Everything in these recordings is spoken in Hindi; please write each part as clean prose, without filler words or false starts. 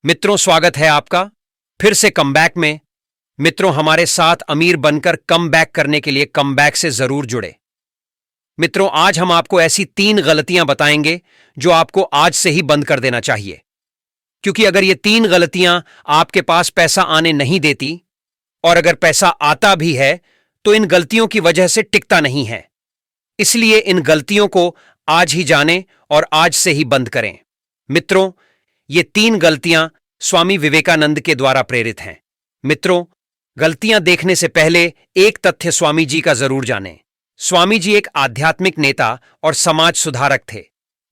मित्रों, स्वागत है आपका फिर से कमबैक में। मित्रों, हमारे साथ अमीर बनकर कमबैक करने के लिए कमबैक से जरूर जुड़े। मित्रों, आज हम आपको ऐसी 3 गलतियां बताएंगे जो आपको आज से ही बंद कर देना चाहिए, क्योंकि अगर ये 3 गलतियां आपके पास पैसा आने नहीं देती, और अगर पैसा आता भी है तो इन गलतियों की वजह से टिकता नहीं है। इसलिए इन गलतियों को आज ही जानें और आज से ही बंद करें। मित्रों, ये 3 गलतियां स्वामी विवेकानंद के द्वारा प्रेरित हैं। मित्रों, गलतियां देखने से पहले एक तथ्य स्वामी जी का जरूर जानें। स्वामी जी एक आध्यात्मिक नेता और समाज सुधारक थे।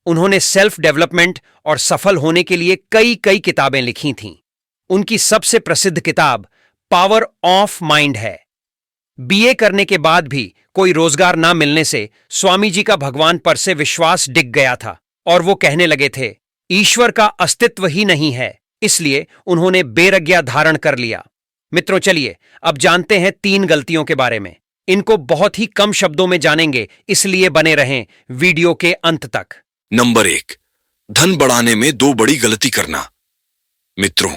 उन्होंने सेल्फ डेवलपमेंट और सफल होने के लिए कई किताबें लिखी थीं। उनकी सबसे प्रसिद्ध किताब पावर ऑफ माइंड है। बीए करने के बाद भी कोई रोजगार ना मिलने से स्वामी जी का भगवान पर से विश्वास डिग गया था और वो कहने लगे थे, ईश्वर का अस्तित्व ही नहीं है। इसलिए उन्होंने बेरज्ञा धारण कर लिया। मित्रों, चलिए अब जानते हैं 3 गलतियों के बारे में। इनको बहुत ही कम शब्दों में जानेंगे, इसलिए बने रहें वीडियो के अंत तक। नंबर 1, धन बढ़ाने में 2 बड़ी गलती करना। मित्रों,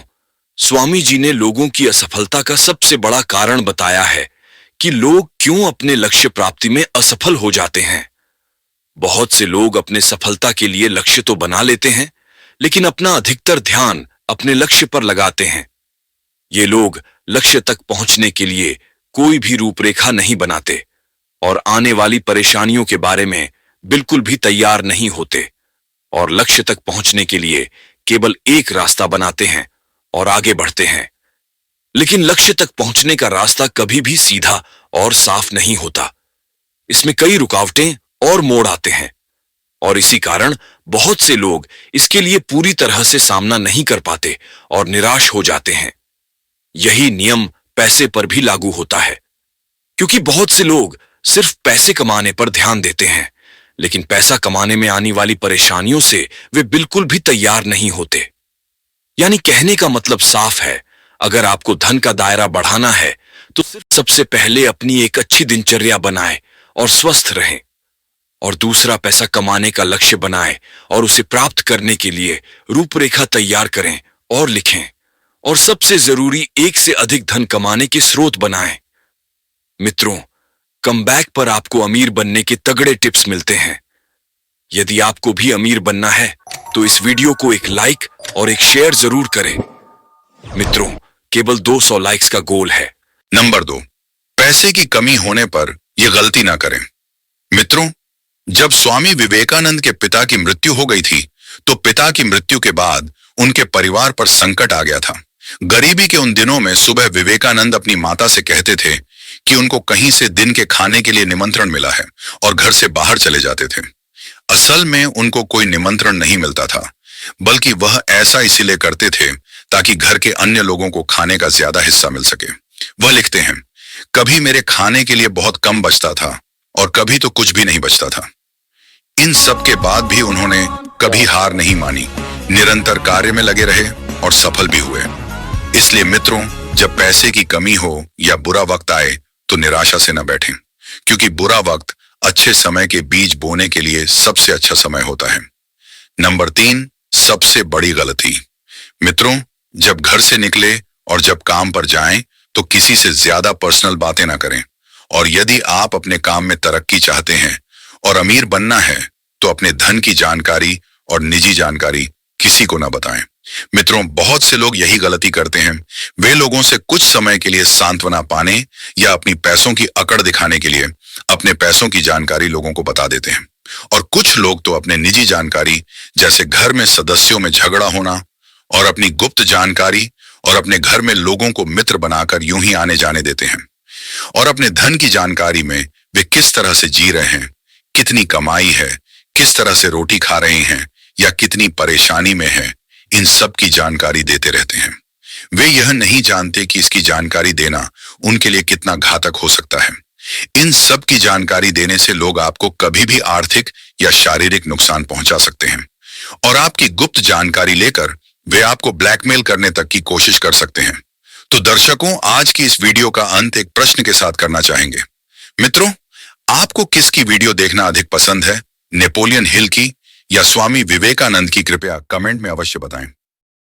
स्वामी जी ने लोगों की असफलता का सबसे बड़ा कारण बताया है कि लोग क्यों अपने लक्ष्य प्राप्ति में असफल हो जाते हैं। बहुत से लोग अपने सफलता के लिए लक्ष्य तो बना लेते हैं, लेकिन अपना अधिकतर ध्यान अपने लक्ष्य पर लगाते हैं। ये लोग लक्ष्य तक पहुंचने के लिए कोई भी रूपरेखा नहीं बनाते और आने वाली परेशानियों के बारे में बिल्कुल भी तैयार नहीं होते, और लक्ष्य तक पहुंचने के लिए केवल एक रास्ता बनाते हैं और आगे बढ़ते हैं। लेकिन लक्ष्य तक पहुंचने का रास्ता कभी भी सीधा और साफ नहीं होता। इसमें कई रुकावटें और मोड़ आते हैं, और इसी कारण बहुत से लोग इसके लिए पूरी तरह से सामना नहीं कर पाते और निराश हो जाते हैं। यही नियम पैसे पर भी लागू होता है, क्योंकि बहुत से लोग सिर्फ पैसे कमाने पर ध्यान देते हैं, लेकिन पैसा कमाने में आने वाली परेशानियों से वे बिल्कुल भी तैयार नहीं होते। यानी कहने का मतलब साफ है, अगर आपको धन का दायरा बढ़ाना है तो सिर्फ सबसे पहले अपनी एक अच्छी दिनचर्या बनाएं और स्वस्थ रहें, और दूसरा पैसा कमाने का लक्ष्य बनाएं और उसे प्राप्त करने के लिए रूपरेखा तैयार करें और लिखें, और सबसे जरूरी एक से अधिक धन कमाने के स्रोत बनाएं। मित्रों, कमबैक पर आपको अमीर बनने के तगड़े टिप्स मिलते हैं। यदि आपको भी अमीर बनना है तो इस वीडियो को एक लाइक और एक शेयर जरूर करें। मित्रों, केवल 200 लाइक्स का गोल है। नंबर 2, पैसे की कमी होने पर यह गलती ना करें। मित्रों, जब स्वामी विवेकानंद के पिता की मृत्यु हो गई थी तो पिता की मृत्यु के बाद उनके परिवार पर संकट आ गया था। गरीबी के उन दिनों में सुबह विवेकानंद अपनी माता से कहते थे कि उनको कहीं से दिन के खाने के लिए निमंत्रण मिला है, और घर से बाहर चले जाते थे। असल में उनको कोई निमंत्रण नहीं मिलता था, बल्कि वह ऐसा इसीलिए करते थे ताकि घर के अन्य लोगों को खाने का ज्यादा हिस्सा मिल सके। वह लिखते हैं, कभी मेरे खाने के लिए बहुत कम बचता था और कभी तो कुछ भी नहीं बचता था। इन सब के बाद भी उन्होंने कभी हार नहीं मानी, निरंतर कार्य में लगे रहे और सफल भी हुए। इसलिए मित्रों, जब पैसे की कमी हो या बुरा वक्त आए तो निराशा से न बैठें, क्योंकि बुरा वक्त अच्छे समय के बीज बोने के लिए सबसे अच्छा समय होता है। नंबर 3, सबसे बड़ी गलती। मित्रों, जब घर से निकले और जब काम पर जाएं तो किसी से ज्यादा पर्सनल बातें ना करें, और यदि आप अपने काम में तरक्की चाहते हैं और अमीर बनना है तो अपने धन की जानकारी और निजी जानकारी किसी को ना बताएं। मित्रों, बहुत से लोग यही गलती करते हैं। वे लोगों से कुछ समय के लिए सांत्वना पाने या अपनी पैसों की अकड़ दिखाने के लिए अपने पैसों की जानकारी लोगों को बता देते हैं, और कुछ लोग तो अपने निजी जानकारी, जैसे घर में सदस्यों में झगड़ा होना, और अपनी गुप्त जानकारी और अपने घर में लोगों को मित्र बनाकर यूं ही आने जाने देते हैं। और अपने धन की जानकारी में वे किस तरह से जी रहे हैं, कितनी कमाई है, किस तरह से रोटी खा रहे हैं या कितनी परेशानी में है, इन सब की जानकारी देते रहते हैं। वे यह नहीं जानते कि इसकी जानकारी देना उनके लिए कितना घातक हो सकता है। इन सब की जानकारी देने से लोग आपको कभी भी आर्थिक या शारीरिक नुकसान पहुंचा सकते हैं, और आपकी गुप्त जानकारी लेकर वे आपको ब्लैकमेल करने तक की कोशिश कर सकते हैं। तो दर्शकों, आज की इस वीडियो का अंत एक प्रश्न के साथ करना चाहेंगे। मित्रों, आपको किसकी वीडियो देखना अधिक पसंद है, नेपोलियन हिल की या स्वामी विवेकानंद की? कृपया कमेंट में अवश्य बताएं।